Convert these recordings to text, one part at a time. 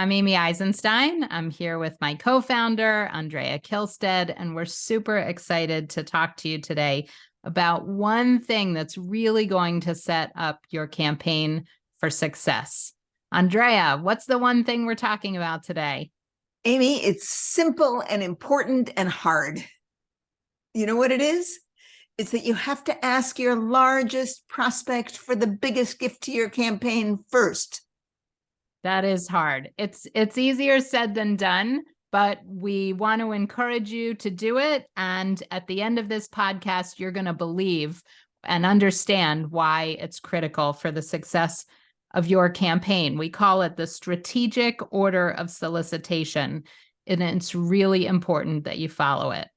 I'm Amy Eisenstein. I'm here with my co-founder, Andrea Kilstead, and we're super excited to talk to you today about one thing that's really going to set up your campaign for success. Andrea, what's the one thing we're talking about today? Amy, it's simple and important and hard. You know what it is? It's that you have to ask your largest prospect for the biggest gift to your campaign first. That is hard. It's easier said than done, but we want to encourage you to do it. And at the end of this podcast, you're going to believe and understand why it's critical for the success of your campaign. We call it the strategic order of solicitation, and it's really important that you follow it.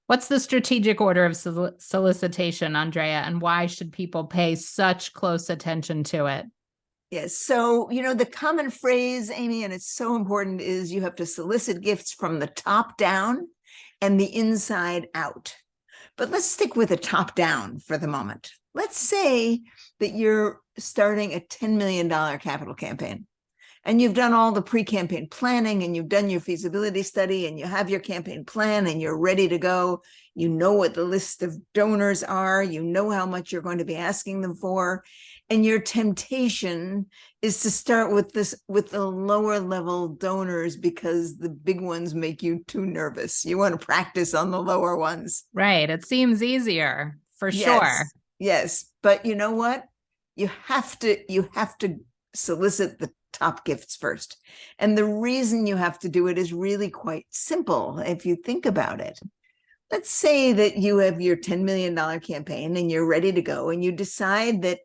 What's the strategic order of solicitation, Andrea, and why should people pay such close attention to it? Yes. So, the common phrase, Amy, and it's so important, is you have to solicit gifts from the top down and the inside out. But let's stick with the top down for the moment. Let's say that you're starting a $10 million capital campaign and you've done all the pre-campaign planning and you've done your feasibility study and you have your campaign plan and you're ready to go. You know what the list of donors are. You know how much you're going to be asking them for. And your temptation is to start with the lower level donors because the big ones make you too nervous. You want to practice on the lower ones. Right. It seems easier for sure. Yes. But you know what? You have to solicit the top gifts first. And the reason you have to do it is really quite simple if you think about it. Let's say that you have your $10 million campaign and you're ready to go, and you decide that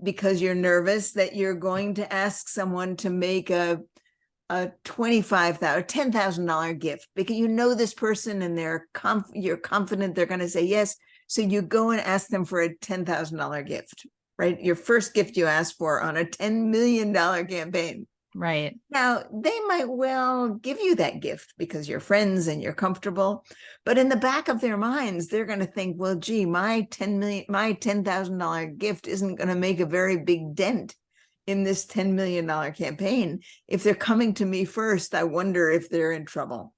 because you're nervous that you're going to ask someone to make a $25,000 or $10,000 gift because you know this person and you're confident they're going to say yes. So you go and ask them for a $10,000 gift, right? Your first gift you ask for on a $10 million campaign. Right. Now, they might well give you that gift because you're friends and you're comfortable. But in the back of their minds, they're going to think, well, gee, my $10,000 gift isn't going to make a very big dent in this $10 million campaign. If they're coming to me first, I wonder if they're in trouble.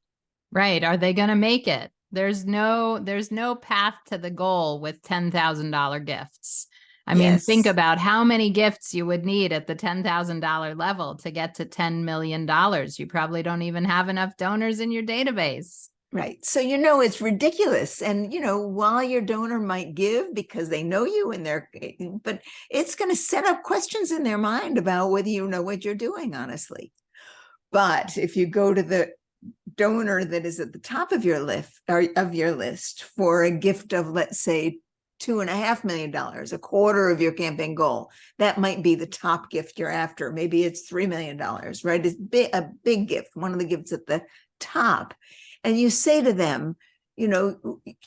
Right. Are they going to make it? There's no path to the goal with $10,000 gifts. I mean, think about how many gifts you would need at the $10,000 level to get to $10 million. You probably don't even have enough donors in your database. Right. So, it's ridiculous. And, while your donor might give because they know you but it's going to set up questions in their mind about whether you know what you're doing, honestly. But if you go to the donor that is at the top of your list for a gift of, let's say, $2.5 million, a quarter of your campaign goal, that might be the top gift you're after. Maybe it's $3 million, right? It's a big gift, one of the gifts at the top. And you say to them,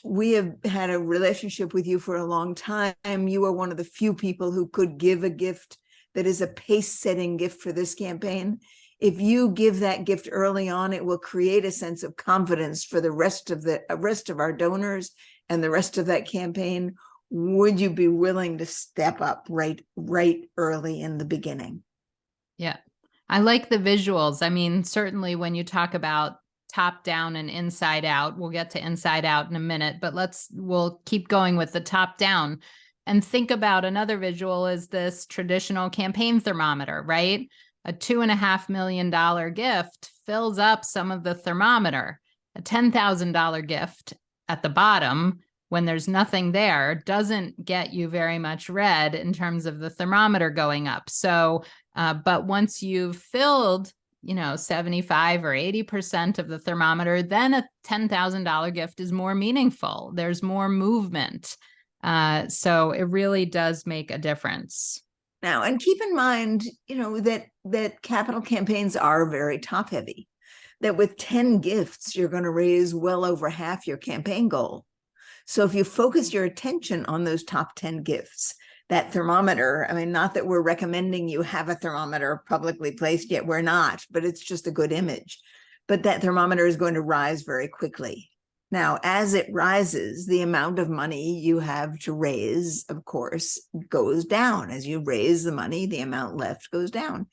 we have had a relationship with you for a long time. You are one of the few people who could give a gift that is a pace-setting gift for this campaign. If you give that gift early on, it will create a sense of confidence for the rest of our donors and the rest of that campaign. Would you be willing to step up right early in the beginning? Yeah, I like the visuals. I mean, certainly when you talk about top down and inside out, we'll get to inside out in a minute, but we'll keep going with the top down and think about another visual is this traditional campaign thermometer, right? A $2.5 million gift fills up some of the thermometer. A $10,000 gift at the bottom, when there's nothing there, doesn't get you very much red in terms of the thermometer going up. So, but once you've filled, 75 or 80% of the thermometer, then a $10,000 gift is more meaningful. There's more movement. So it really does make a difference. Now, and keep in mind, that capital campaigns are very top heavy, that with 10 gifts, you're going to raise well over half your campaign goal. So if you focus your attention on those top 10 gifts, that thermometer, I mean, not that we're recommending you have a thermometer publicly placed yet, we're not, but it's just a good image. But that thermometer is going to rise very quickly. Now, as it rises, the amount of money you have to raise, of course, goes down. As you raise the money, the amount left goes down.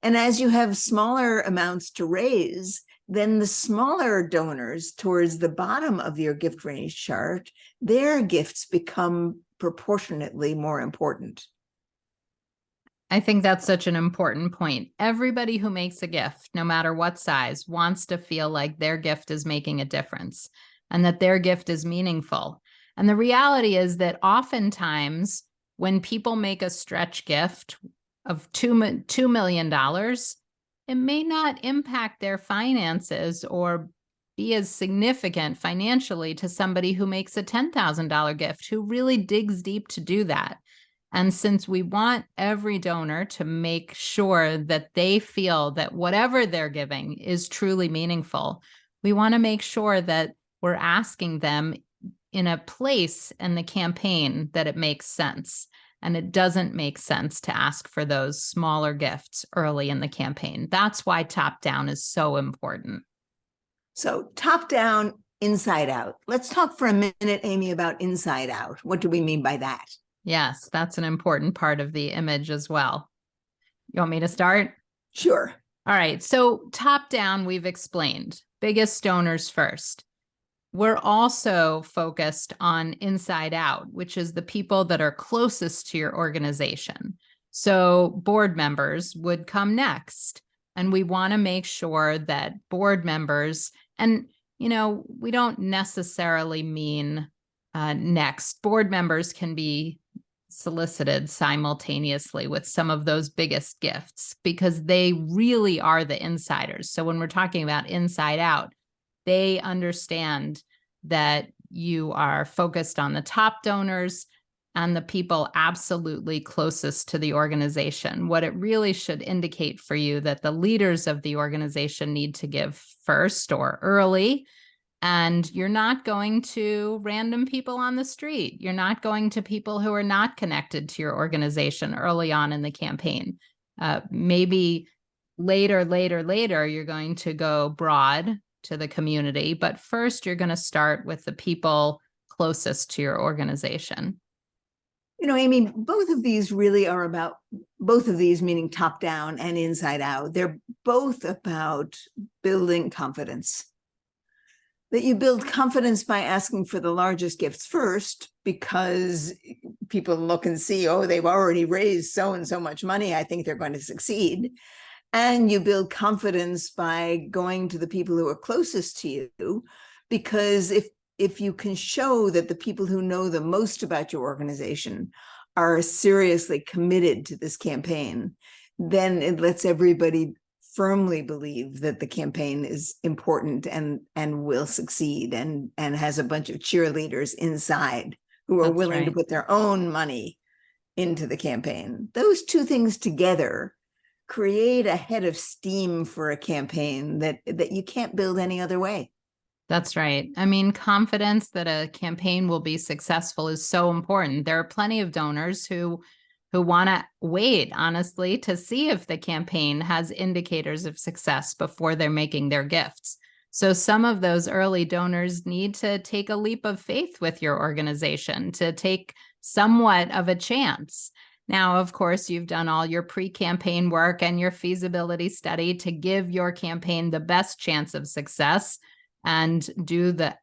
And as you have smaller amounts to raise, then the smaller donors towards the bottom of your gift range chart, their gifts become proportionately more important. I think that's such an important point. Everybody who makes a gift, no matter what size, wants to feel like their gift is making a difference and that their gift is meaningful. And the reality is that oftentimes when people make a stretch gift of $2 million, it may not impact their finances or be as significant financially to somebody who makes a $10,000 gift, who really digs deep to do that. And since we want every donor to make sure that they feel that whatever they're giving is truly meaningful, we want to make sure that we're asking them in a place in the campaign that it makes sense. And it doesn't make sense to ask for those smaller gifts early in the campaign. That's why top down is so important. So top down, inside out. Let's talk for a minute, Amy, about inside out. What do we mean by that? Yes, that's an important part of the image as well. You want me to start? Sure. All right. So top down, we've explained biggest donors first. We're also focused on inside out, which is the people that are closest to your organization. So board members would come next. And we want to make sure that board members, and, we don't necessarily mean next. Board members can be solicited simultaneously with some of those biggest gifts because they really are the insiders. So when we're talking about inside out, they understand that you are focused on the top donors and the people absolutely closest to the organization. What it really should indicate for you that the leaders of the organization need to give first or early. And you're not going to random people on the street. You're not going to people who are not connected to your organization early on in the campaign. Maybe later, you're going to go broad to the community. But first, you're going to start with the people closest to your organization. Amy, both of these really are about, both of these meaning top down and inside out. They're both about building confidence. That you build confidence by asking for the largest gifts first, because people look and see, oh, they've already raised so and so much money, I think they're going to succeed. And you build confidence by going to the people who are closest to you, because if you can show that the people who know the most about your organization are seriously committed to this campaign, then it lets everybody firmly believe that the campaign is important and will succeed, and has a bunch of cheerleaders inside who are willing to put their own money into the campaign. Those two things together create a head of steam for a campaign that you can't build any other way. That's right. I mean, confidence that a campaign will be successful is so important. There are plenty of donors who want to wait, honestly, to see if the campaign has indicators of success before they're making their gifts. So some of those early donors need to take a leap of faith with your organization to take somewhat of a chance. Now, of course, you've done all your pre-campaign work and your feasibility study to give your campaign the best chance of success and do the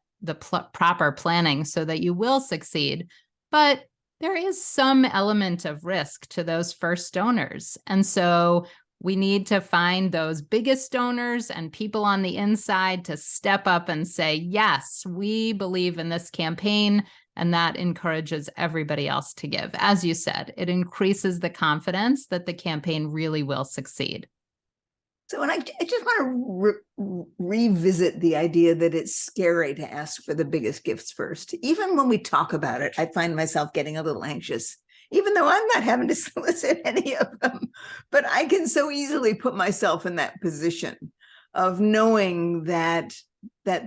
proper planning so that you will succeed. But there is some element of risk to those first donors. And so we need to find those biggest donors and people on the inside to step up and say, yes, we believe in this campaign. And that encourages everybody else to give. As you said, it increases the confidence that the campaign really will succeed. So, and I just want to revisit the idea that it's scary to ask for the biggest gifts first. Even when we talk about it, I find myself getting a little anxious, even though I'm not having to solicit any of them. But I can so easily put myself in that position of knowing that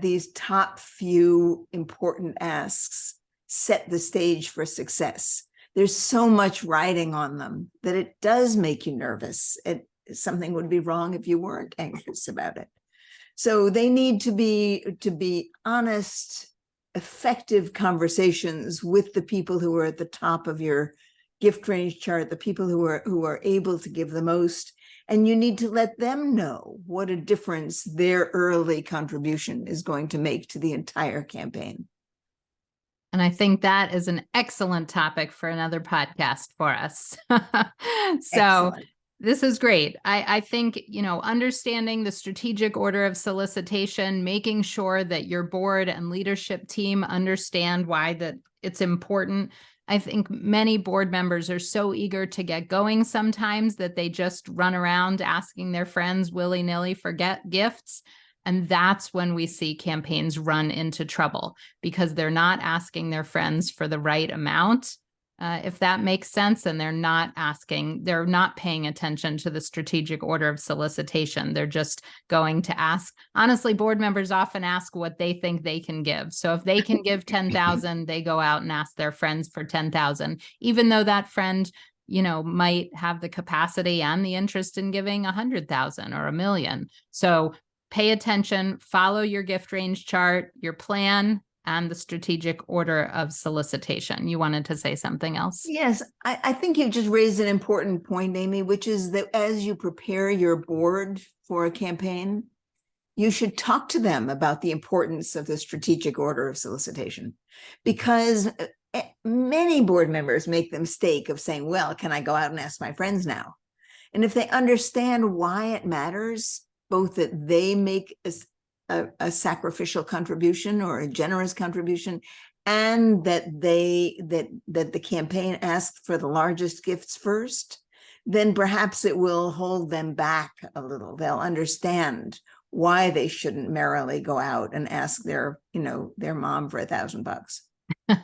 these top few important asks set the stage for success. There's so much riding on them that it does make you nervous. Something would be wrong if you weren't anxious about it. So they need to be honest, effective conversations with the people who are at the top of your gift range chart, the people who are able to give the most, And you need to let them know what a difference their early contribution is going to make to the entire campaign. And I think that is an excellent topic for another podcast for us. So Excellent. this is great. I think, understanding the strategic order of solicitation, making sure that your board and leadership team understand why that it's important. I think many board members are so eager to get going sometimes that they just run around asking their friends willy-nilly for gifts. And that's when we see campaigns run into trouble because they're not asking their friends for the right amount, if that makes sense. And they're not paying attention to the strategic order of solicitation. They're just going to ask. Honestly, board members often ask what they think they can give. So if they can give 10,000, they go out and ask their friends for 10,000, even though that friend might have the capacity and the interest in giving 100,000 or $1 million. So pay attention, follow your gift range chart, your plan, and the strategic order of solicitation. You wanted to say something else? Yes, I think you just raised an important point, Amy, which is that as you prepare your board for a campaign, you should talk to them about the importance of the strategic order of solicitation, because many board members make the mistake of saying, well, can I go out and ask my friends now? And if they understand why it matters, both that they make a sacrificial contribution or a generous contribution, and that the campaign asks for the largest gifts first, then perhaps it will hold them back a little. They'll understand why they shouldn't merrily go out and ask their mom for $1,000.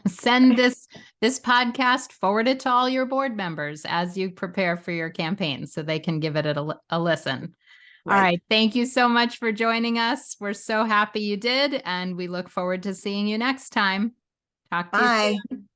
Send this podcast, forward it to all your board members as you prepare for your campaign so they can give it a listen. Right. All right. Thank you so much for joining us. We're so happy you did, and we look forward to seeing you next time. Talk to you soon.